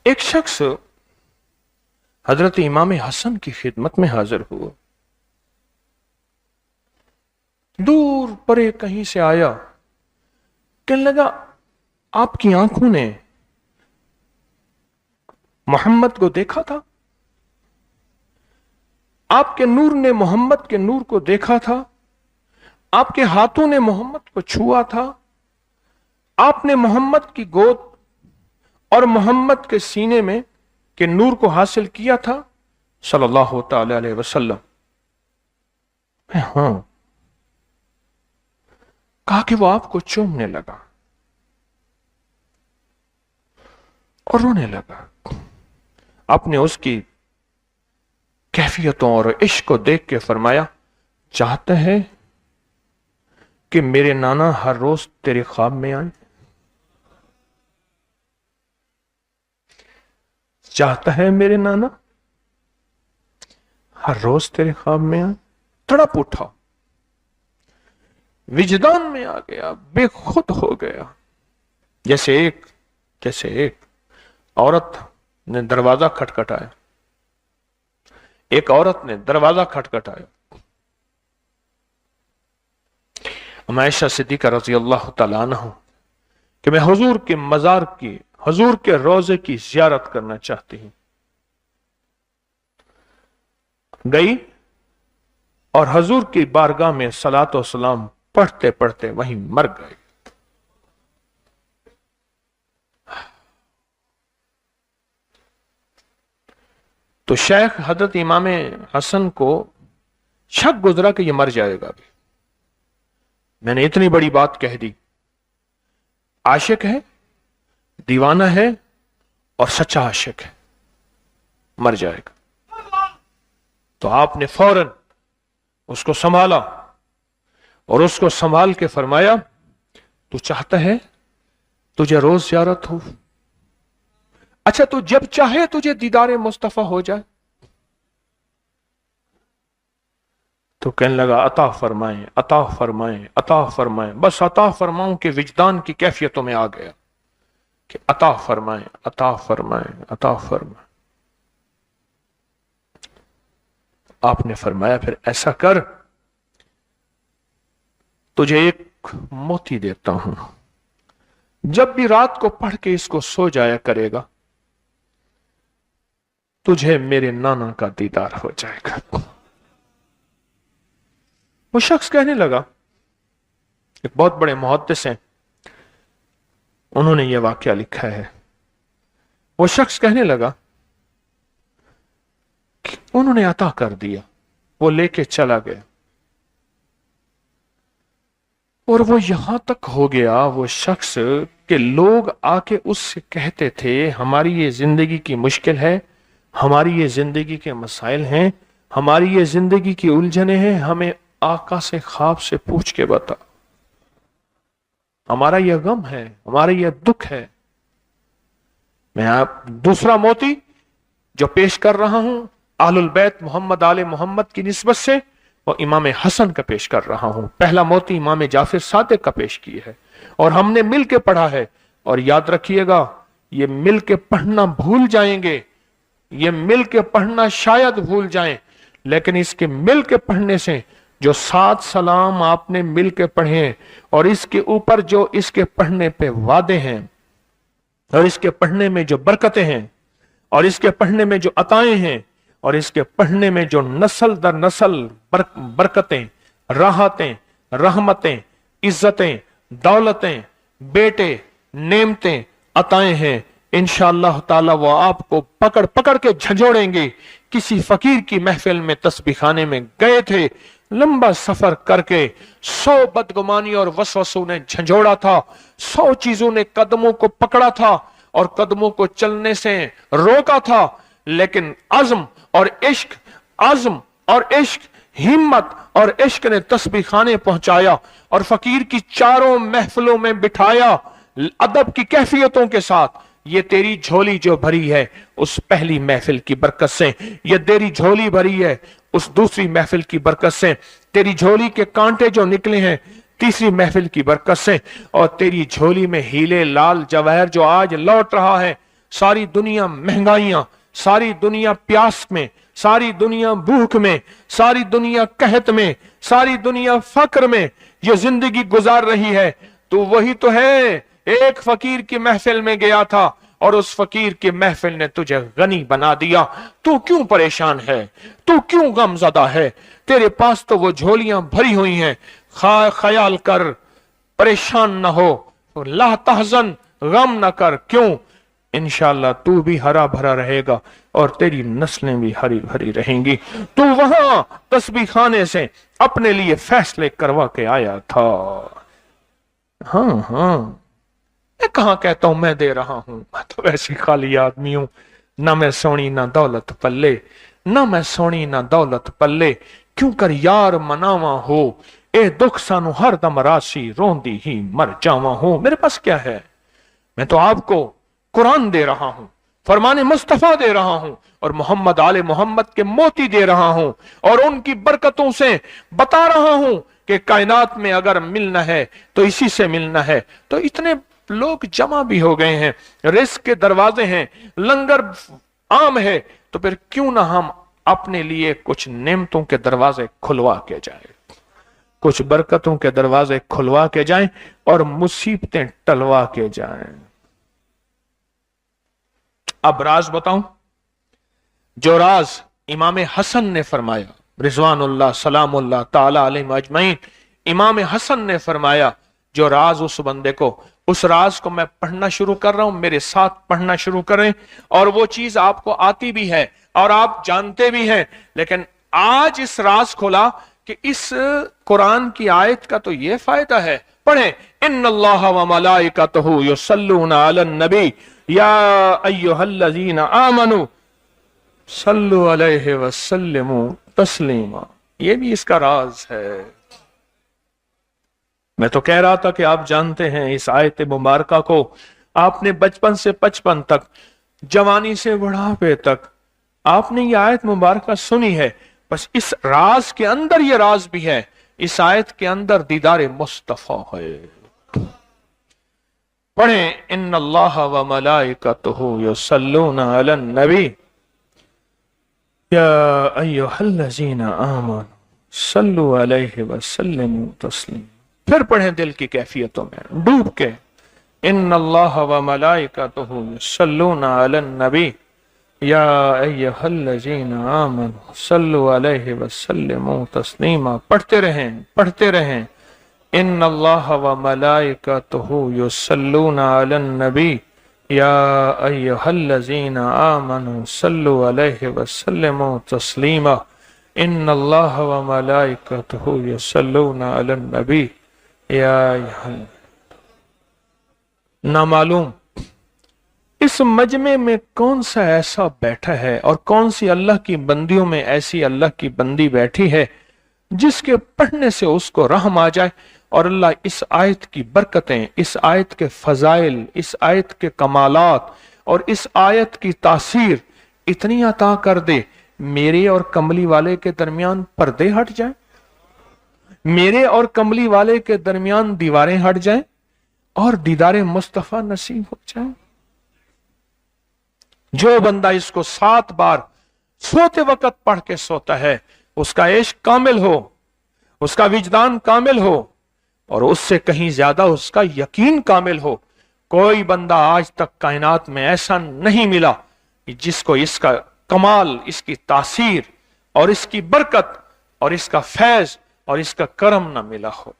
ایک شخص حضرت امام حسن کی خدمت میں حاضر ہوا، دور پرے کہیں سے آیا، کہنے لگا آپ کی آنکھوں نے محمد کو دیکھا تھا، آپ کے نور نے محمد کے نور کو دیکھا تھا، آپ کے ہاتھوں نے محمد کو چھوا تھا، آپ نے محمد کی گود اور محمد کے سینے میں کے نور کو حاصل کیا تھا صلی اللہ تعالی علیہ وسلم۔ ہاں، کہا کہ وہ آپ کو چومنے لگا اور رونے لگا۔ آپ نے اس کی کیفیتوں اور عشق کو دیکھ کے فرمایا، چاہتا ہے کہ میرے نانا ہر روز تیرے خواب میں آئیں؟ چاہتا ہے میرے نانا ہر روز تیرے خواب میں آئیں؟ تڑپ اٹھا، وجدان میں آ گیا، بے خود ہو گیا۔ جیسے ایک عورت نے دروازہ کھٹکھٹایا، ایک عورت نے دروازہ کھٹکھٹایا۔ عائشہ صدیقہ رضی اللہ تعالیٰ عنہ کہ میں حضور کے مزار کی، حضور کے روضے کی زیارت کرنا چاہتی ہوں، گئی اور حضور کی بارگاہ میں صلاۃ و سلام پڑھتے پڑھتے وہیں مر گئے۔ تو شیخ حضرت امام حسن کو شک گزرا کہ یہ مر جائے گا بھی۔ میں نے اتنی بڑی بات کہہ دی، عاشق ہے، دیوانہ ہے اور سچا عاشق ہے، مر جائے گا۔ تو آپ نے فوراً اس کو سنبھالا اور اس کو سنبھال کے فرمایا، تو چاہتا ہے تجھے روز زیارت ہو؟ اچھا تو جب چاہے تجھے دیدار مصطفیٰ ہو جائے؟ تو کہنے لگا عطا فرمائیں، عطا فرمائیں، عطا فرمائیں، بس عطا فرماؤں کہ وجدان کی کیفیتوں میں آ گیا کہ عطا فرمائیں، عطا فرمائیں، عطا فرمائیں۔ آپ نے فرمایا پھر ایسا کر، تجھے ایک موتی دیتا ہوں، جب بھی رات کو پڑھ کے اس کو سو جایا کرے گا، تجھے میرے نانا کا دیدار ہو جائے گا۔ وہ شخص کہنے لگا، ایک بہت بڑے محدث ہیں، انہوں نے یہ واقعہ لکھا ہے، وہ شخص کہنے لگا کہ انہوں نے عطا کر دیا، وہ لے کے چلا گیا، اور وہ یہاں تک ہو گیا وہ شخص کہ لوگ آ کے اس سے کہتے تھے ہماری یہ زندگی کی مشکل ہے، ہماری یہ زندگی کے مسائل ہیں، ہماری یہ زندگی کی الجھنیں ہیں، ہمیں آقا سے خواب سے پوچھ کے بتا، ہمارا یہ غم ہے، ہمارا یہ دکھ ہے۔ میں آپ دوسرا موتی جو پیش کر رہا ہوں اہل البیت محمد آل محمد کی نسبت سے، وہ امام حسن کا پیش کر رہا ہوں۔ پہلا موتی امام جعفر صادق کا پیش کی ہے اور ہم نے مل کے پڑھا ہے، اور یاد رکھیے گا یہ مل کے پڑھنا بھول جائیں گے، یہ مل کے پڑھنا شاید بھول جائیں، لیکن اس کے مل کے پڑھنے سے جو 7 سلام آپ نے مل کے پڑھے ہیں، اور اس کے اوپر جو اس کے پڑھنے پہ وعدے ہیں، اور اس کے پڑھنے میں جو برکتیں ہیں، اور اس کے پڑھنے میں جو عطائیں ہیں، اور اس کے پڑھنے میں جو نسل در نسل برکتیں، راحتیں، رحمتیں، عزتیں، دولتیں، بیٹے، نعمتیں، عطائیں ہیں، انشاءاللہ تعالی وہ آپ کو پکڑ پکڑ کے جھنجھوڑیں گے۔ کسی فقیر کی محفل میں تسبیح خانے میں گئے تھے، لمبا سفر کر کے 100 بدگمانی اور وسوسوں نے جھنجھوڑا تھا، 100 چیزوں نے قدموں کو پکڑا تھا اور قدموں کو چلنے سے روکا تھا، لیکن عزم اور عشق، عزم اور عشق، ہمت اور عشق نے تسبیح خانے پہنچایا اور فقیر کی چاروں محفلوں میں بٹھایا ادب کی کیفیتوں کے ساتھ۔ یہ تیری جھولی جو بھری ہے اس پہلی محفل کی برکت سے، یہ تیری جھولی بھری ہے اس دوسری محفل کی برکت سے، تیری جھولی کے کانٹے جو نکلے ہیں تیسری محفل کی برکت سے، اور تیری جھولی میں ہیلے لال جواہر جو آج لوٹ رہا ہے सारी दुनिया महंगाइयां, सारी दुनिया प्यास में, सारी दुनिया भूख में, सारी दुनिया कहत में, सारी दुनिया फक्र में ये जिंदगी गुजार रही है, तो वही तो है। एक फकीर की महफिल में गया था और उस फकीर की महफिल ने तुझे गनी बना दिया। तू क्यों परेशान है? तू क्यों गमज़दा है? तेरे पास तो वो झोलियां भरी हुई हैं। ख्याल कर, परेशान न हो, ला तहज़न, गम न कर। क्यों? इंशाअल्लाह तू भी हरा भरा रहेगा और तेरी नस्लें भी हरी भरी रहेंगी। तू वहां तस्बीह खाने से अपने लिए फैसले करवा के आया था। हाँ हाँ, मैं कहां कहता हूं मैं दे रहा हूं, मैं तो वैसे खाली आदमी हूं। ना मैं सोनी ना दौलत पल्ले, ना मैं सोनी ना दौलत पल्ले, क्यों कर यार मनावा हो, ए दुख सानू हर दम राशि रोंदी ही मर जावा हो। मेरे पास क्या है? मैं तो आपको कुरान दे रहा हूं, फरमाने मुस्तफा दे रहा हूं और मोहम्मद आले मोहम्मद के मोती दे रहा हूं और उनकी बरकतों से बता रहा हूं कि कायनात में अगर मिलना है तो इसी से मिलना है। तो इतने लोग जमा भी हो गए हैं, रिस्क के दरवाजे हैं, लंगर आम है, तो फिर क्यों ना हम अपने लिए कुछ नेमतों के दरवाजे खुलवा के जाए, कुछ बरकतों के दरवाजे खुलवा के जाएं और मुसीबतें टलवा के जाएं। अब राज बताऊं, जो राज इमाम हसन ने फरमाया, रिजवानुल्लाह सलामुल्लाह ताला अलैहि अजमईन, इमाम हसन ने फरमाया, जो राज उस बंदे को, उस राज को मैं पढ़ना शुरू कर रहा हूं, मेरे साथ पढ़ना शुरू करें। और वो चीज आपको आती भी है और आप जानते भी हैं, लेकिन आज इस राज खोला कि इस कुरान की आयत का तो ये फायदा है। पढ़े, इन्नल्लाह व मलाइकतहु युसल्लूना अलन नबी या अय्युहल्लज़ीना आमनू सल्लु अलैहि वसल्लिमू तस्लीमा। ये भी इसका राज है। मैं तो कह रहा था कि आप जानते हैं इस आयत मुबारका को आपने बचपन से 55 तक, जवानी से बुढ़ापे तक आपने ये आयत मुबारका सुनी है। बस इस राज के अंदर ये राज भी है, इस आयत के अंदर दीदार मुस्तफा है। पढ़े, इन्नल्लाह व मलाइकतहु युसल्लूना अलन नबी या अय्युहल्लज़ीना आमनू सल्लु अलैहि वसल्लिमू तस्लीमा। फिर पढ़ें दिल की कैफियतों में डूब के, इन्नल्लाह व मलाइकतहु युसल्लूना अलन नबी या अय्युहल्लज़ीना आमनू सल्लु अलैहि वसल्लिमू तस्लीमा। पढ़ते रहें, पढ़ते रहें, इन्नल्लाह व मलाइकतहु युसल्लूना अलन नबी या अय्युहल्लज़ीना आमनू सल्लु अलैहि वसल्लिमू तस्लीमा। इन्नल्लाह व मलाइकतहु युसल्लूना अलन नबी या ना मालूम इस मजमे में कौन सा ऐसा बैठा है और कौन सी अल्लाह की बंदियों में ऐसी अल्लाह की बंदी बैठी है जिसके पढ़ने से उसको रहम आ जाए और अल्लाह इस आयत की बरकतें, इस आयत के फजाइल, इस आयत के कमालात और इस आयत की तासीर इतनी अता कर दे, मेरे और कमली वाले के दरमियान पर्दे हट जाए, मेरे और कमली वाले के दरमियान दीवारें हट जाएं और दीदारे मुस्तफा नसीब हो जाए। जो बंदा इसको 7 बार सोते वक्त पढ़ के सोता है, उसका इश्क कामिल हो, उसका विजदान कामिल हो और उससे कहीं ज्यादा उसका यकीन कामिल हो। कोई बंदा आज तक कायनात में ऐसा नहीं मिला कि जिसको इसका कमाल, इसकी तासीर और इसकी बरकत और इसका फैज और इसका करम न मिला हो।